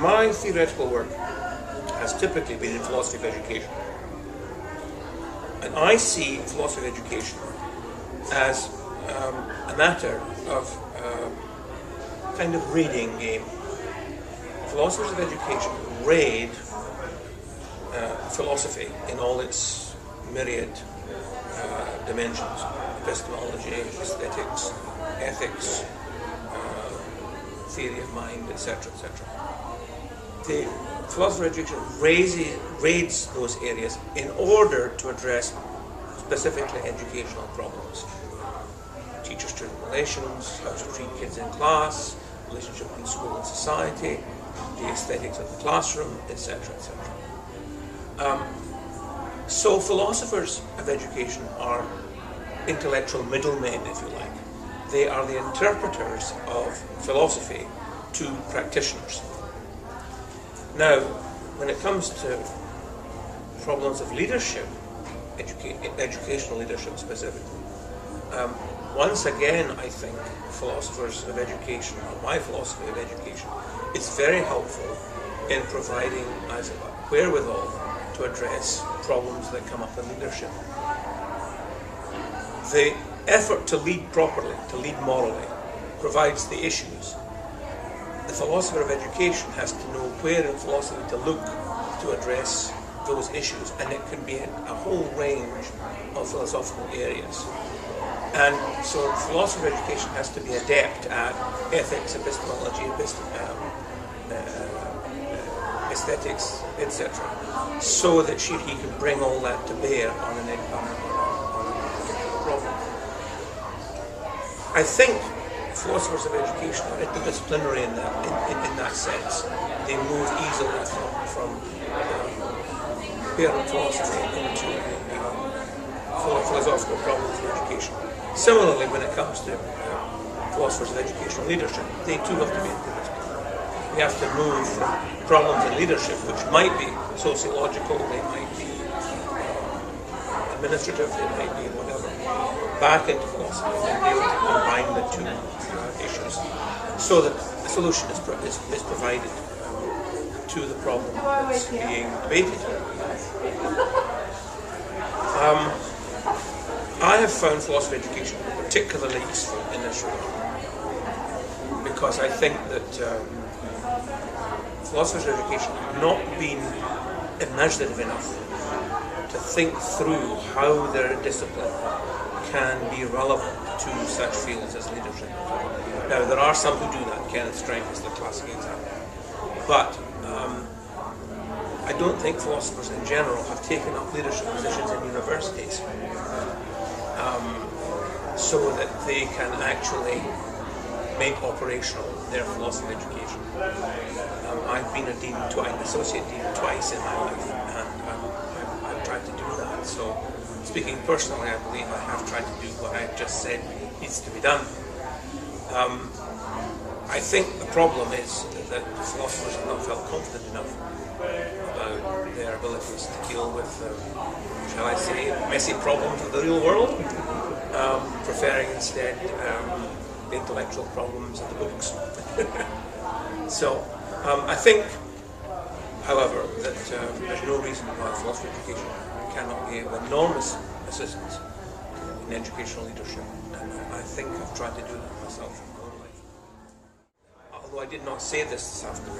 My theoretical work has typically been in philosophy of education. And I see philosophy of education as a matter of kind of raiding game. Philosophers of education raid philosophy in all its myriad dimensions: epistemology, aesthetics, ethics, theory of mind, etc., etc. The philosopher of education raids those areas in order to address specifically educational problems. Teacher-student relations, how to treat kids in class, relationship between school and society, the aesthetics of the classroom, etc., etc. So philosophers of education are intellectual middlemen, if you like. They are the interpreters of philosophy to practitioners. Now, when it comes to problems of leadership, educational leadership specifically, once again, I think philosophers of education, or my philosophy of education, is very helpful in providing as a wherewithal to address problems that come up in leadership. The effort to lead properly, to lead morally, provides the issues. The philosopher of education has to know where in philosophy to look to address those issues, and it can be a whole range of philosophical areas. And so the philosopher of education has to be adept at ethics, epistemology, aesthetics, etc., so that he can bring all that to bear on a problem. I think philosophers of education are interdisciplinary in that sense. They move easily from parent philosophy into philosophical problems in education. Similarly, when it comes to philosophers of educational leadership, they too have to be interdisciplinary. We have to move from problems in leadership, which might be sociological, they might be administrative, they might be whatever, back into philosophy and be able to combine the two issues so that the solution is provided to the problem that's being debated. I have found philosophy of education particularly useful in this regard, because I think that philosophers of education have not been imaginative enough to think through how their discipline can be relevant to such fields as leadership. Now, there are some who do that. Kenneth Strink is the classic example. But I don't think philosophers in general have taken up leadership positions in universities so that they can actually make operational their philosophy of education. I've been a dean twice, an associate dean twice in my life, and I've tried to do that. So, speaking personally, I believe I have tried to do what I've just said needs to be done. I think the problem is that philosophers have not felt confident enough about their abilities to deal with, shall I say, messy problems of the real world, preferring instead the intellectual problems of the books. So, I think, however, that there's no reason why philosophy of education cannot be of enormous assistance in educational leadership, and I think I've tried to do that myself in my own life. Although I did not say this afternoon,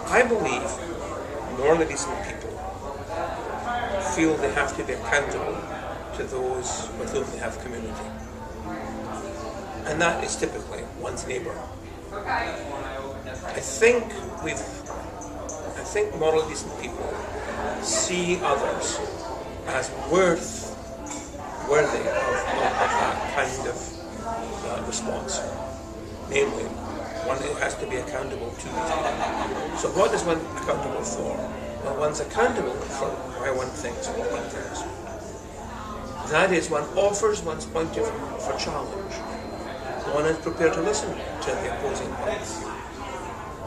I believe morally decent people feel they have to be accountable to those with whom they have community. And that is typically one's neighbour. I think morally decent people see others as worthy of that kind of response. Namely, one has to be accountable to these people. So what is one accountable for? Well, one's accountable for why one thinks what one thinks. That is, one offers one's point of view for challenge. One is prepared to listen to the opposing point of view.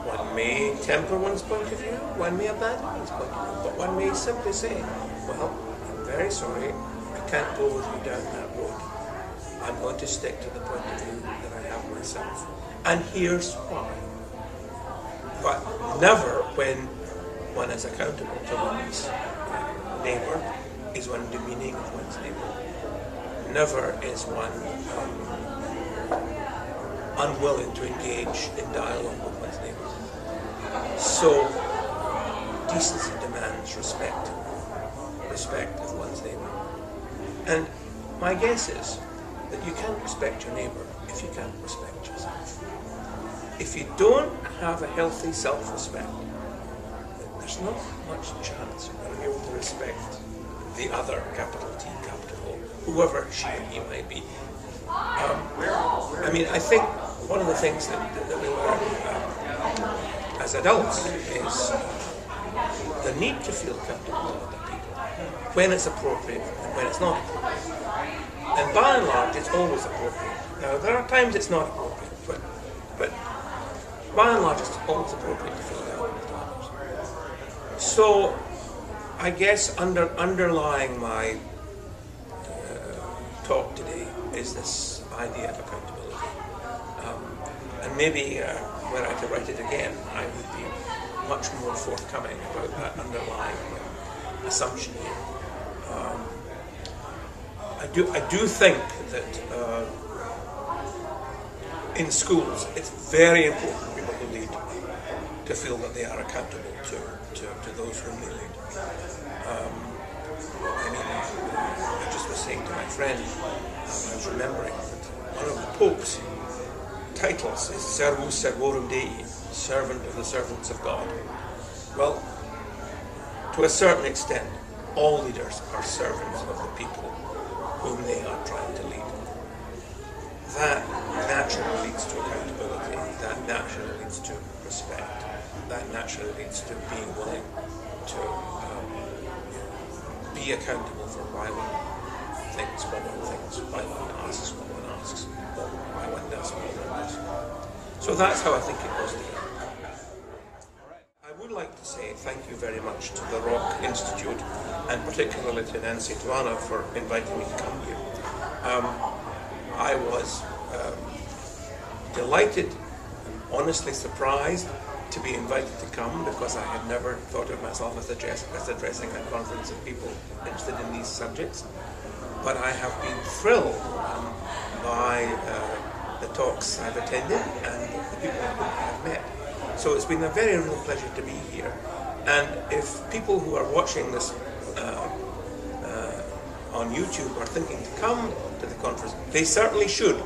One may temper one's point of view, one may abandon one's point of view, but one may simply say, well, I'm very sorry, I can't go with you down that road. I'm going to stick to the point of view that I have myself. And here's why. But never when one is accountable to one's neighbour is one demeaning of one's neighbour. Never is one unwilling to engage in dialogue with one's neighbour. So decency demands respect of one's neighbour. And my guess is that you can't respect your neighbour if you can't respect yourself. If you don't have a healthy self-respect, there's not much chance of being able to respect the other, capital T, capital O, whoever she or he might be. I mean, I think one of the things that we learn as adults is the need to feel comfortable with other people when it's appropriate and when it's not appropriate. And by and large, it's always appropriate. Now, there are times it's not appropriate, but by and large, it's always appropriate to feel comfortable to others. So, I guess underlying my talk today is this idea of accountability. And maybe were I to write it again, I would be much more forthcoming about that underlying assumption here. I do think that in schools it's very important for people who lead to feel that they are accountable to those whom they lead. I mean, I just was saying to my friend, I was remembering that one of the Pope's titles is Servus Servorum Dei, servant of the servants of God. Well, to a certain extent, all leaders are servants of the people whom they are trying to lead. That naturally leads to accountability, that naturally leads to respect, that naturally leads to being willing to be accountable for why one thinks what one thinks, why one asks what one asks, why one does what one does. So that's how I think it goes together. I would like to say thank you very much to the Rock Institute, and particularly to Nancy Tuana for inviting me to come here. I was delighted and honestly surprised to be invited to come, because I had never thought of myself as addressing a conference of people interested in these subjects. But I have been thrilled by the talks I've attended and the people I've met. So it's been a very real pleasure to be here. And if people who are watching this on YouTube are thinking to come to the conference, they certainly should.